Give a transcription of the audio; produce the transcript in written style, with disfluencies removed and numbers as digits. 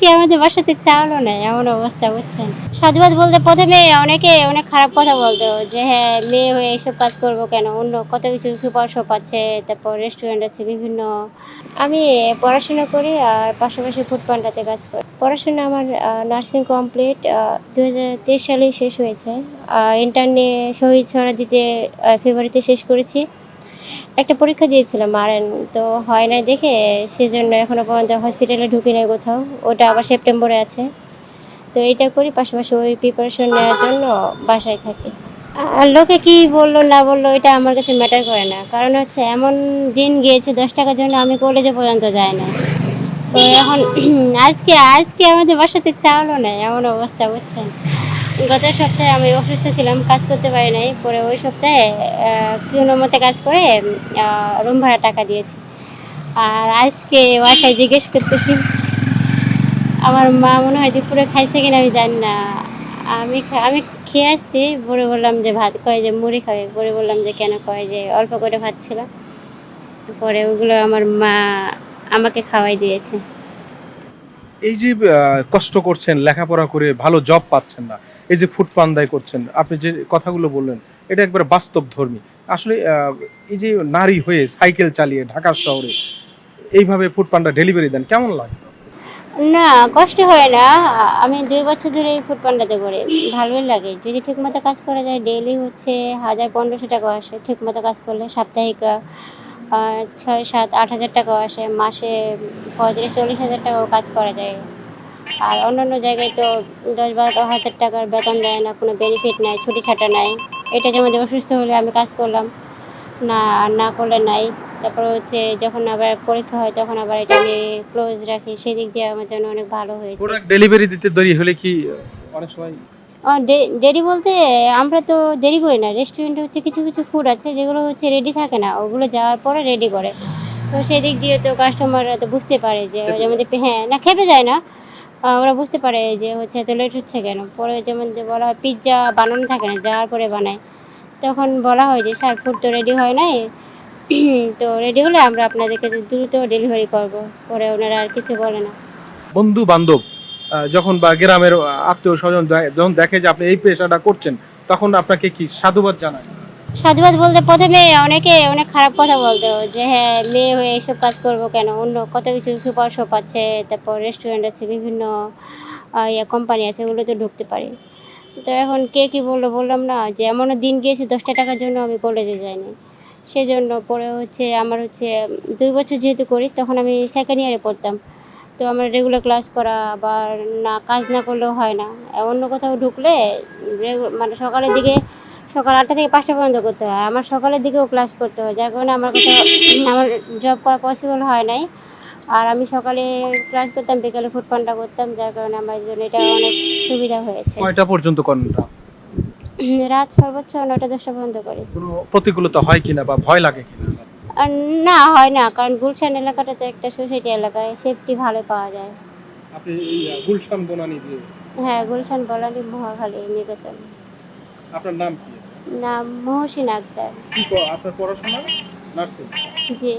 আজকে আমাদের বাসাতে চাউলও নাই, এমন অবস্থা বুঝছেন। সাধুবাদ বলতে প্রথমে অনেকে অনেক খারাপ কথা বলতো যে হ্যাঁ মেয়ে হয়ে এসব কাজ করবো কেন, অন্য কত কিছু সুপার শপ আছে, তারপর রেস্টুরেন্ট আছে বিভিন্ন। আমি পড়াশোনা করি আর পাশাপাশি ফুড পান্ডাতে কাজ করি। পড়াশোনা আমার নার্সিং কমপ্লিট 2023 সালেই শেষ হয়েছে। ইন্টার্নে শহীদ সোহরাওয়ার্দীতে ফেব্রুয়ারিতে শেষ করেছি। একটা পরীক্ষা দিয়েছিলাম আরএন, তো হয় নাই দেখে সেজন্য এখনো পর্যন্ত হসপিটালে ঢুকি নাই কোথাও। ওটা আবার সেপ্টেম্বরে আছে। তো এইটা করি, পাশাপাশি ওই প্রিপারেশন নেওয়ার জন্য বাসায় থাকি। আর লোকে কি বললো না বললো এটা আমার কাছে ম্যাটার করে না, কারণ হচ্ছে এমন দিন গিয়েছে 10 টাকার জন্য আমি কলেজে পর্যন্ত যাই না। তো এখন আজকে আজকে আমাদের বাসাতে চাউলও নাই, এমন অবস্থা বুঝছেন। গত সপ্তাহে আমি অসুস্থ ছিলাম, কাজ করতে পারি নাই। পরে ওই সপ্তাহে কোনো মতে কাজ করে রুম ভাড়া টাকা দিয়েছি। আর আজকে বাসায় জিজ্ঞেস করতেছি, আমার মা মনে হয় দুপুরে খাইছে কিনা আমি জানি না। আমি খেয়ে আসছি, পরে বললাম যে ভাত, কয় যে মুড়ি খাবে। পরে বললাম যে কেন, কয় যে অল্প করে ভাত ছিল, পরে ওগুলো আমার মা আমাকে খাওয়াই দিয়েছে। এই যে কষ্ট করছেন, লেখাপড়া করে ভালো জব পাচ্ছেন না, এই যে ফুড পান্দায় করছেন, আপনি যে কথাগুলো বললেন এটা একবার বাস্তবধর্মী। আসলে এই যে নারী হয়ে সাইকেল চালিয়ে ঢাকা শহরে এইভাবে ফুড পান্ডা ডেলিভারি দেন, কেমন লাগে? না, কষ্ট হয় না। আমি 2 বছর ধরে এই ফুড পান্ডাতে করি। ভালোই লাগে। যদি ঠিকমতো কাজ করা যায়, ডেইলি হচ্ছে 1000-1500 টাকাও আসে ঠিকমতো কাজ করলে। সাপ্তাহিক 6, 7, 8 হাজার টাকাও আসে। মাসে 35-40 হাজার টাকাও কাজ করা যায়। আর অন্যান্য জায়গায় তো 10-12 হাজার টাকার বেতন দেয় না, কোনো বেনিফিট নাই, ছুটি ছাটা নাই। এটা যেমন অসুস্থ হলে আমি কাজ করলাম, না না করলে নাই। তারপর হচ্ছে যখন আবার পরীক্ষা হয় তখন আবার এটা আমি ক্লোজ রাখি, সেদিক দিয়ে আমার জন্য অনেক ভালো হয়েছে। প্রোডাক্ট ডেলিভারি দিতে দেরি হলে কি অনেক সময় দেরি বলতে আমরা তো দেরি করি না। রেস্টুরেন্টে হচ্ছে কিছু কিছু ফুড আছে যেগুলো হচ্ছে রেডি থাকে না, ওগুলো যাওয়ার পরে রেডি করে। তো সেদিক দিয়ে তো কাস্টমাররা তো বুঝতে পারে যে যেমন হ্যাঁ না, খেপে যায় না। ওরা বুঝতে পারে যে হচ্ছে এত লেট হচ্ছে কেন। পরে যেমন যে বলা হয় পিৎজা বানানো থাকে না, যাওয়ার পরে বানায়, তখন বলা হয় যে স্যার ফুড তো রেডি হয় নাই, তো রেডি হলে আমরা আপনাদেরকে দ্রুত ডেলিভারি করব। পরে ওনারা আর কিছু বলে না। বন্ধু বান্ধব যখন বা গ্রামের আত্মীয় স্বজন যখন দেখে যে আপনি এই পেশাটা করছেন, তখন আপনাকে কি সাধুবাদ জানায়? সাধুবাদ বলতে প্রথমে অনেকে অনেক খারাপ কথা বলতো যে হ্যাঁ মেয়ে হয়ে এসব কাজ করবো কেন, অন্য কত কিছু সুপার শপ আছে, তারপর রেস্টুরেন্ট আছে বিভিন্ন, কোম্পানি আছে, ওগুলোতে ঢুকতে পারি। তো এখন কে কী বললো বললাম না, যে এমনও দিন গিয়েছে 10 টাকার জন্য আমি কলেজে যাইনি। সেজন্য পরে হচ্ছে আমার হচ্ছে 2 বছর যেহেতু করি, তখন আমি সেকেন্ড ইয়ারে পড়তাম। তো আমার রেগুলার ক্লাস করা, আবার না কাজ না করলেও হয় না। অন্য কোথাও ঢুকলে মানে সকালের দিকে, সকাল 8টা থেকে 5টা পর্যন্ত করতে হয়। আমার সকালের দিকেও ক্লাস করতে হয়, যার কারণে আমার কোথাও আমার জব করা পসিবল হয় নাই। আর আমি সকালে ক্লাস করতাম, বিকালে ফুড পান্ডা করতাম, যার কারণে আমার জন্য এটা অনেক সুবিধা হয়েছে। কয়টা পর্যন্ত করেন এটা? রাত সর্বোচ্চ 9টা-10টা পর্যন্ত করি। কোনো প্রতিকূলতা হয় কিনা বা ভয় লাগে কিনা? আর না, হয় না, কারণ গুলশান এলাকাটা তো একটা সোসাইটি এলাকায়, সেফটি ভালো পাওয়া যায়। আপনি এই গুলশান বনানী দিয়ে, হ্যাঁ, গুলশান বলানি মহাখালী নিকেতন। আপনার নাম কি? নাম মহসিন আক্তার। আপনার পড়াশোনা? নার্সিং? জি।